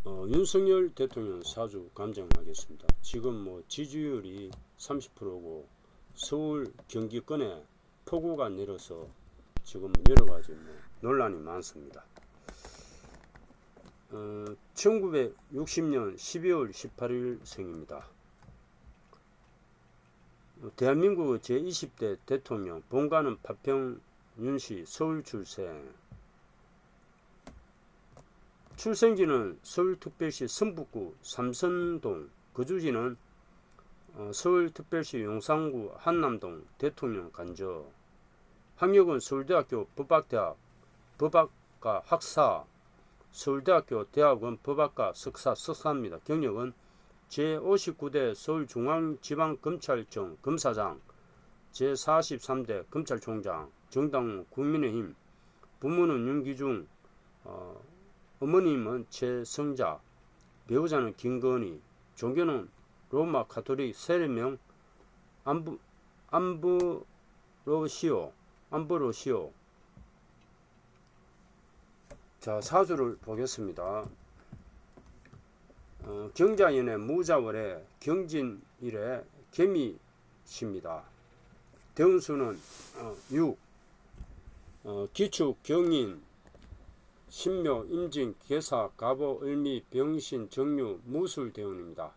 윤석열 대통령 사주 감정하겠습니다. 지금 뭐 지지율이 30%고 서울 경기권에 폭우가 내려서 지금 여러가지 뭐 논란이 많습니다. 1960년 12월 18일 생입니다. 대한민국 제20대 대통령, 본가는 파평 윤씨, 서울 출생. 출생지는 서울특별시 성북구 삼선동, 거주지는 서울특별시 용산구 한남동, 대통령 간접. 학력은 서울대학교 법학대학 법학과 학사, 서울대학교 대학원 법학과 석사입니다. 경력은 제59대 서울중앙지방검찰청 검사장, 제43대 검찰총장, 정당 국민의힘. 부모는 윤기중, 어머님은 최성자, 배우자는 김건희. 종교는 로마 가톨릭. 세례명 암브로시오. 자, 사주를 보겠습니다. 경자연의 무자월에 경진일에 개미십니다. 대운수는 6, 기축, 경인, 신묘, 임진, 계사, 갑오, 을미, 병신, 정유, 무술 대운입니다.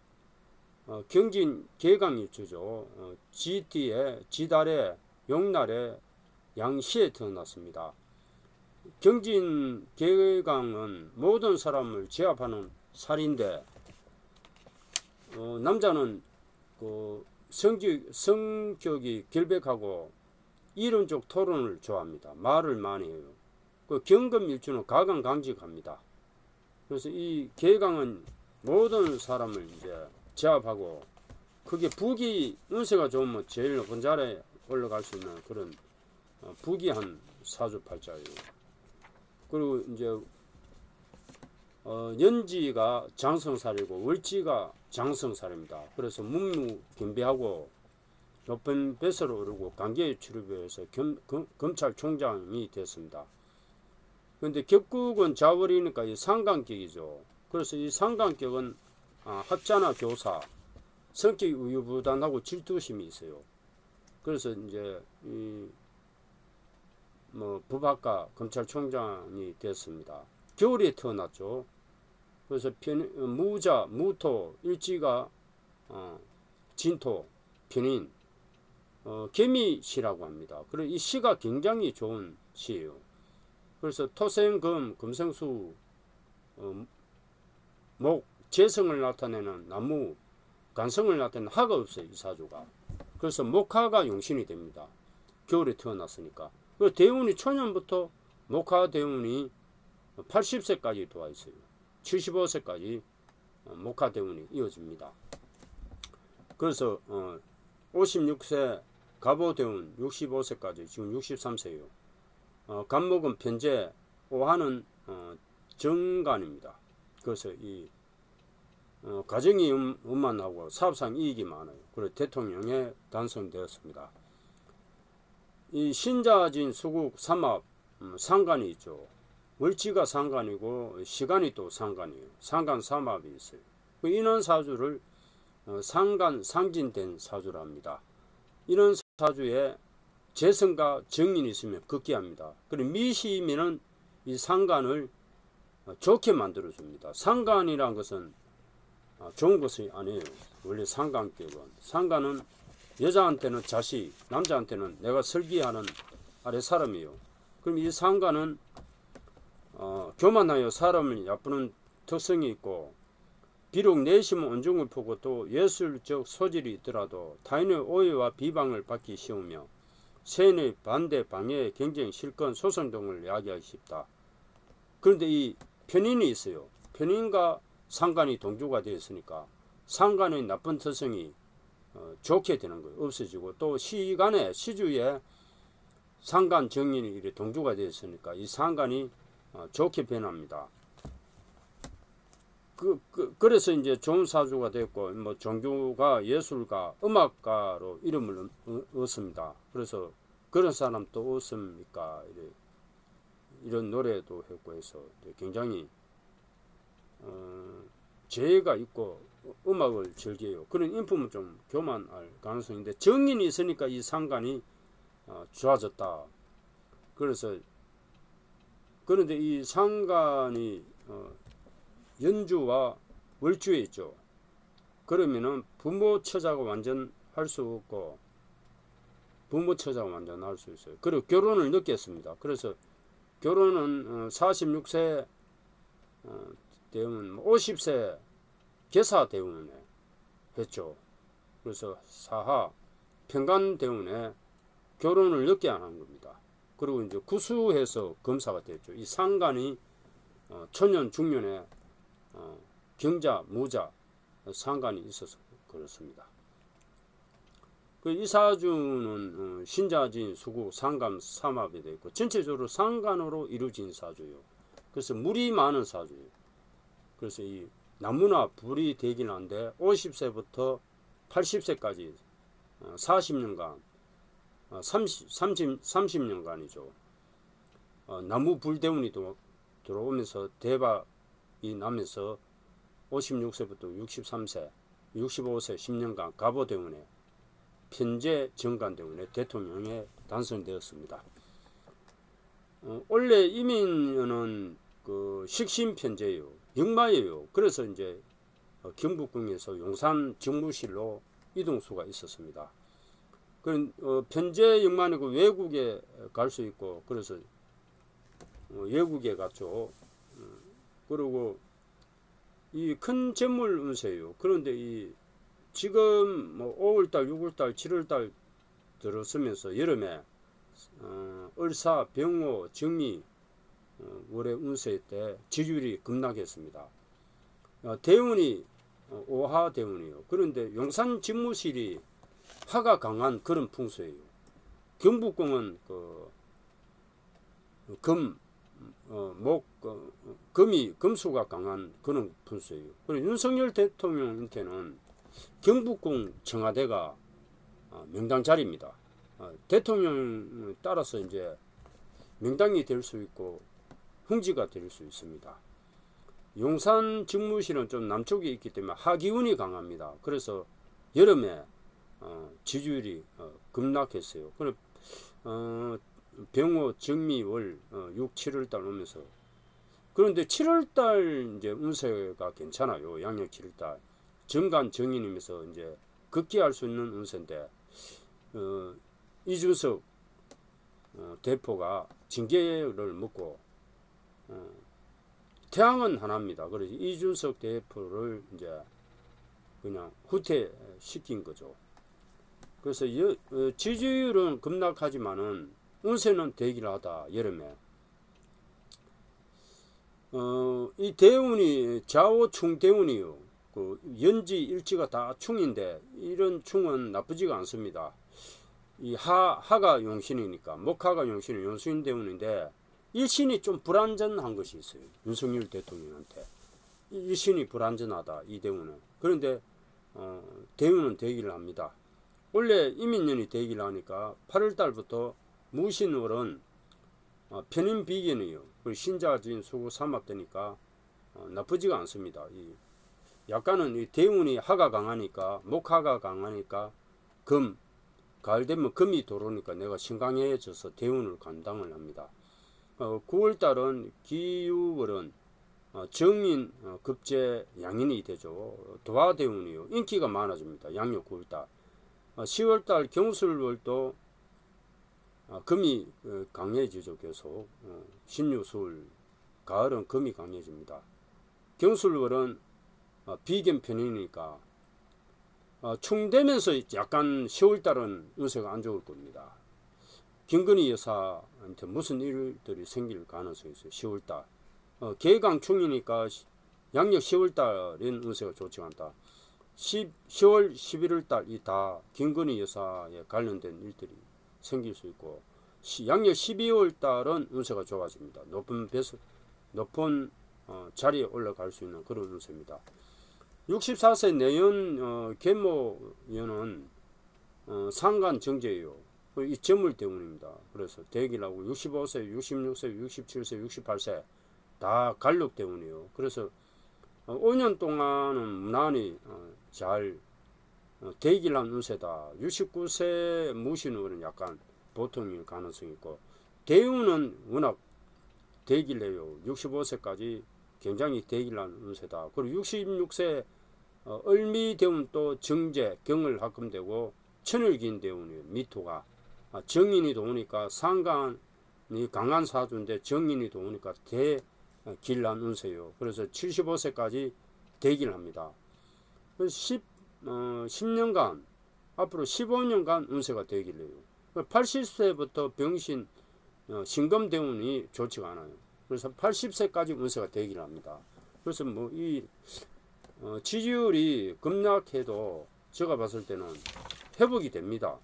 경진 개강일주죠. 지띠에, 지달에, 용날에, 양시에 태어났습니다. 경진 개강은 모든 사람을 제압하는 살인데, 남자는 성격이 결백하고 이론적 토론을 좋아합니다. 말을 많이 해요. 경금일주는 가강강직합니다. 그래서 이 개강은 모든 사람을 이제 제압하고, 그게 부기 운세가 좋으면 제일 높은 자리에 올라갈 수 있는 그런 부기한 사주팔자예요. 그리고 이제 연지가 장성살이고 월지가 장성살입니다. 그래서 문무경비하고 높은 뱃으로 오르고 관계에 출입해서 검찰총장이 됐습니다. 그런데 격국은 자월이니까 이 상관격이죠. 그래서 이 상관격은 학자나 교사, 성격이 우유부단하고 질투심이 있어요. 그래서 이제 법학과 검찰총장이 됐습니다. 겨울에 태어났죠. 그래서 무자, 무토, 일지가 진토, 편인, 개미시라고 합니다. 그래서 이 시가 굉장히 좋은 시예요. 그래서 토생금, 금생수, 목, 재성을 나타내는 나무, 간성을 나타내는 하가 없어요. 이 사주가. 그래서 목화가 용신이 됩니다. 겨울에 태어났으니까. 그 대운이 초년부터 목화 대운이 80세까지 도와 있어요. 75세까지 목화 대운이 이어집니다. 그래서 56세 갑오 대운 65세까지 지금 63세예요. 간목은 편재, 오한은 정간입니다. 그래서 이 가정이 음만하고 사업상 이익이 많아요. 그래서 대통령에 당선되었습니다. 이 신자진 수국 삼합 상간이 있죠. 월지가 상간이고 시간이 또 상간이에요. 상간 삼합이 있어요. 이런 사주를 상간 상진된 사주라 합니다. 이런 사주에 재성과 정인이 있으면 극기합니다. 그리고 미시면은 이 상간을 좋게 만들어 줍니다. 상간이란 것은 좋은 것이 아니에요. 원래 상간은 여자한테는 자식, 남자한테는 내가 설계하는 아래 사람이에요. 그럼 이 상간은 교만하여 사람을 얕부는 특성이 있고, 비록 내심 온중을 보고 또 예술적 소질이 있더라도 타인의 오해와 비방을 받기 쉬우며 세인의 반대, 방해, 경쟁, 실권, 소송 등을 야기하기 쉽다. 그런데 이 편인이 있어요. 편인과 상간이 동주가 되어 있으니까 상간의 나쁜 특성이 좋게 되는 거예요. 없어지고, 또 시간에 시주에 상간 정인이 이렇게 동주가 되어 있으니까 이 상간이 좋게 변합니다. 그래서 이제 좋은 사주가 됐고, 뭐 종교가, 예술가, 음악가로 이름을 얻습니다. 그래서 그런 사람 또 없습니까? 이런 노래도 했고 해서 굉장히 재해가 있고 음악을 즐겨요. 그런 인품은 좀 교만할 가능성인데 정인이 있으니까 이 상관이 좋아졌다. 그래서 그런데 이 상관이 연주와 월주에 있죠. 그러면은 부모 처자가 완전 할 수 없고 부모 처자가 완전 할 수 있어요. 그리고 결혼을 늦게 했습니다. 그래서 결혼은 46세 되면 50세 계사 대운에 했죠. 그래서 사하 평간 대운에 결혼을 늦게 안 한 겁니다. 그리고 이제 구수해서 검사가 됐죠. 이 상간이 초년 중년에 경자 무자 상간이 있어서 그렇습니다. 이 사주는 신자진 수구 상감 삼합이 되어 있고 전체적으로 상간으로 이루어진 사주예요. 그래서 물이 많은 사주예요. 그래서 이 나무나 불이 되긴 한데 50세부터 80세까지 40년간 30년간이죠. 나무 불대운이 들어오면서 대박이 나면서 56세부터 63세, 65세 10년간 갑오대운에 편제 정관대운에 대통령에 당선되었습니다. 원래 이민년은 그 식신편제예요. 역마예요. 그래서 이제 경북궁에서 용산 정무실로 이동수가 있었습니다. 그런 편제 역만이고 외국에 갈 수 있고 그래서 외국에 갔죠. 그리고 이 큰 재물 운세예요. 그런데 이 지금 뭐 5월달, 6월달, 7월달 들어서면서 여름에 을사, 병호, 정미 월의 운세 때 지지율이 급락했습니다. 대운이 오하 대운이에요. 그런데 용산 집무실이 화가 강한 그런 풍수예요. 경북궁은 금이 금수가 강한 그런 풍수예요. 그리고 윤석열 대통령한테는 경북궁 청와대가 명당 자리입니다. 대통령 따라서 이제 명당이 될 수 있고 흥지가 될 수 있습니다. 용산 집무실은 좀 남쪽에 있기 때문에 하기운이 강합니다. 그래서 여름에 지지율이 급락했어요. 그럼 병호, 정미월 6, 7월달 오면서 그런데 7월달 이제 운세가 괜찮아요. 양력 7월달 정간 정인이면서 이제 급기할 수 있는 운세인데 이준석 대표가 징계를 먹고 태양은 하나입니다. 그래서 이준석 대표를 이제 그냥 후퇴시킨 거죠. 그래서 지지율은 급락하지만은 운세는 되기를 하다. 여름에 이 대운이 좌우충 대운이요. 그 연지 일지가 다 충인데 이런 충은 나쁘지가 않습니다. 이 하가 용신이니까 목하가 용신이 용수인 대운인데 일신이 좀 불안전한 것이 있어요. 윤석열 대통령한테 일신이 불안전하다. 이 대운은. 그런데 대운은 되기를 합니다. 원래 이민년이 되기를 하니까 8월달부터 무신월은 편인비견이에요. 그리고 신자진 수구 삼합되니까 나쁘지가 않습니다. 약간은 이 대운이 하가 강하니까 목하가 강하니까 가을 되면 금이 들어오니까 내가 신강해져서 대운을 감당을 합니다. 9월달은 기유월은 정인 급제 양인이 되죠. 도화대운이요. 인기가 많아집니다. 양력 9월달 10월달 경술월도 금이 강해지죠. 계속 신유술 가을은 금이 강해집니다. 경술월은 비견 편이니까 충되면서 약간 10월달은 운세가 안 좋을 겁니다. 김건희 여사한테 무슨 일들이 생길 가능성이 있어요. 10월달 개강충이니까 양력 10월달은 운세가 좋지 않다. 10월 11월달 이 다 김건희 여사에 관련된 일들이 생길 수 있고 양력 12월달은 운세가 좋아집니다. 높은 자리에 올라갈 수 있는 그런 운세입니다. 64세 내연 계모연은 상간 정제예요. 이 재물 때문입니다. 그래서 대기라고 65세, 66세, 67세, 68세 다 간록 때문이에요. 그래서 5년 동안은 무난히 잘 대기란 운세다. 69세 무신으로는 약간 보통일 가능성이 있고, 대운은 워낙 대기래요. 65세까지 굉장히 대기란 운세다. 그리고 66세 을미대운 또 정제 경을 합금되고 천을긴 대운이에요. 미토가 정인이 도우니까 상간이 강한 사주인데 정인이 도우니까 대길란 운세요. 그래서 75세까지 대기를 합니다. 10년간 앞으로 15년간 운세가 대기래요. 80세부터 병신 신금대운이 좋지가 않아요. 그래서 80세까지 운세가 되기를 합니다. 그래서 뭐 이 지지율이 급락해도 제가 봤을 때는 회복이 됩니다.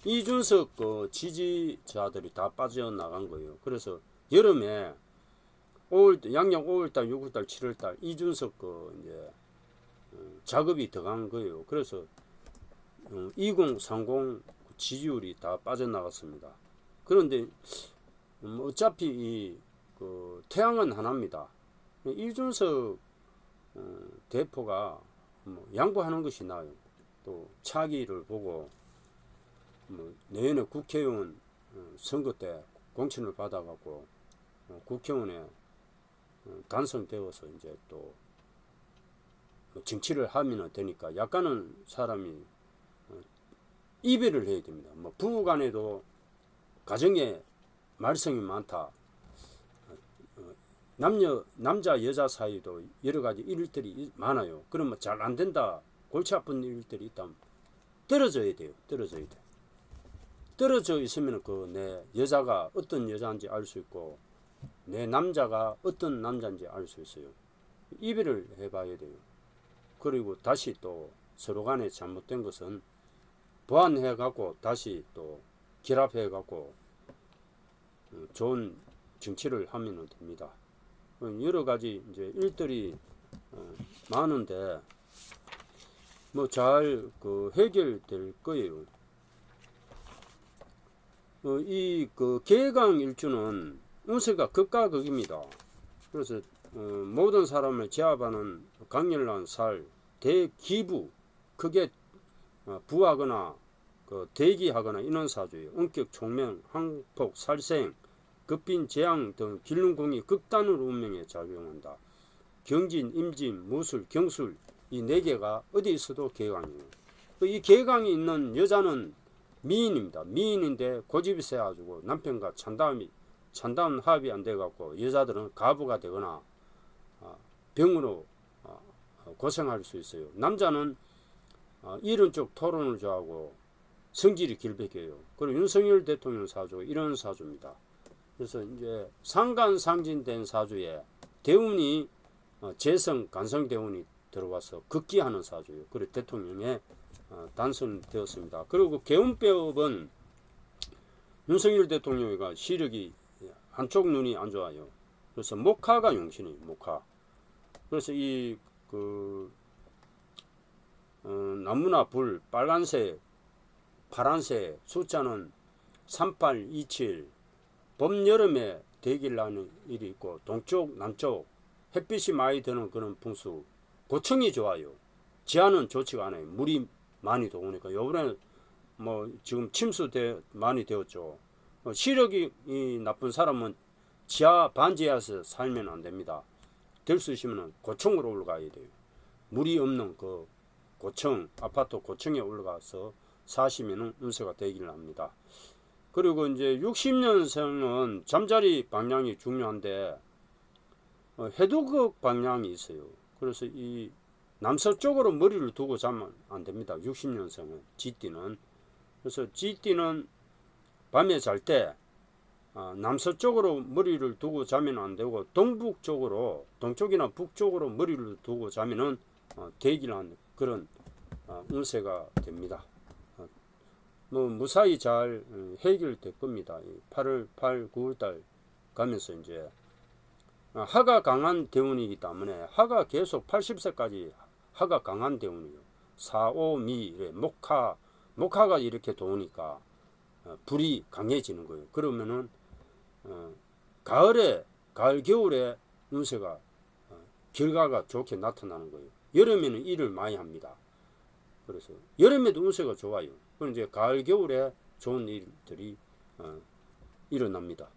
이준석 그 지지자들이 다 빠져나간 거예요. 그래서 여름에 양력 5월달, 6월달, 7월달 이준석 그 이제 작업이 들어간 거예요. 그래서 2030 지지율이 다 빠져나갔습니다. 그런데 어차피 그 태양은 하나입니다. 이준석 대표가 뭐 양보하는 것이 나아요. 또 차기를 보고 뭐 내년에 국회의원 선거 때 공천을 받아갖고 국회의원에 당선되어서 이제 또 정치를 하면 되니까 약간은 사람이 이별을 해야 됩니다. 뭐 부부간에도 가정에 말썽이 많다. 남자 여자 사이도 여러 가지 일들이 많아요. 그러면 잘 안 된다. 골치 아픈 일들이 있다면 떨어져야 돼요. 떨어져야 돼. 떨어져 있으면 그 내 여자가 어떤 여자인지 알 수 있고 내 남자가 어떤 남자인지 알 수 있어요. 이별을 해봐야 돼요. 그리고 다시 또 서로 간에 잘못된 것은 보완해 갖고 다시 또 결합해 갖고 좋은 정치를 하면 됩니다. 여러 가지 이제 일들이 많은데 뭐 잘 그 해결될 거예요. 이 그 개강 일주는 운세가 극과 극입니다. 그래서 모든 사람을 제압하는 강렬한 살, 대기부, 크게 부하거나 그 대기하거나 이런 사주예요. 원격 총명, 항폭, 살생, 급빈, 재앙 등 길눈궁이 극단으로 운명에 작용한다. 경진, 임진, 무술, 경술 이 네 개가 어디 있어도 개강이에요. 이 개강이 있는 여자는 미인입니다. 미인인데 고집이 세가지고 남편과 찬다운 합이 안 돼갖고 여자들은 가부가 되거나 병으로 고생할 수 있어요. 남자는 이런 쪽 토론을 좋아하고 성질이 길백해요. 그리고 윤석열 대통령 사주 이런 사주입니다. 그래서 이제 상간상진된 사주에 대운이 재성 간성 대운이 들어와서 극기하는 사주예요. 그리고 대통령에 당선되었습니다. 그리고 개운법은 윤석열 대통령이가 시력이 한쪽 눈이 안 좋아요. 그래서 목화가 용신이에요. 목화. 그래서 이 나무나 불 빨간색, 파란색 숫자는 3827 봄 여름에 대기를 하는 일이 있고 동쪽 남쪽 햇빛이 많이 드는 그런 풍수 고청이 좋아요. 지하는 좋지가 않아요. 물이 많이 들어오니까 요번에 뭐 지금 침수 많이 되었죠. 시력이 나쁜 사람은 지하 반지하에서 살면 안 됩니다. 될 수 있으면 고층으로 올라가야 돼요. 물이 없는 그 고층 아파트 고층에 올라가서 사시면 운세가 되기를 합니다. 그리고 이제 60년생은 잠자리 방향이 중요한데 해독 방향이 있어요. 그래서 이 남서쪽으로 머리를 두고 자면 안 됩니다. 60년생은 쥐띠는. 그래서 쥐띠는 밤에 잘 때 남서쪽으로 머리를 두고 자면 안 되고 동북쪽으로 동쪽이나 북쪽으로 머리를 두고 자면은 대기란 그런 운세가 됩니다. 뭐 무사히 잘 해결될 겁니다. 8월 8, 9월달 가면서 이제 하가 강한 대운이기 때문에 하가 계속 80세까지 하가 강한 대운이에요. 4, 5, 미 목화가 이렇게 도우니까 불이 강해지는 거예요. 그러면은 가을 겨울에 운세가 결과가 좋게 나타나는 거예요. 여름에는 일을 많이 합니다. 그래서 여름에도 운세가 좋아요. 그럼 이제 가을 겨울에 좋은 일들이 일어납니다.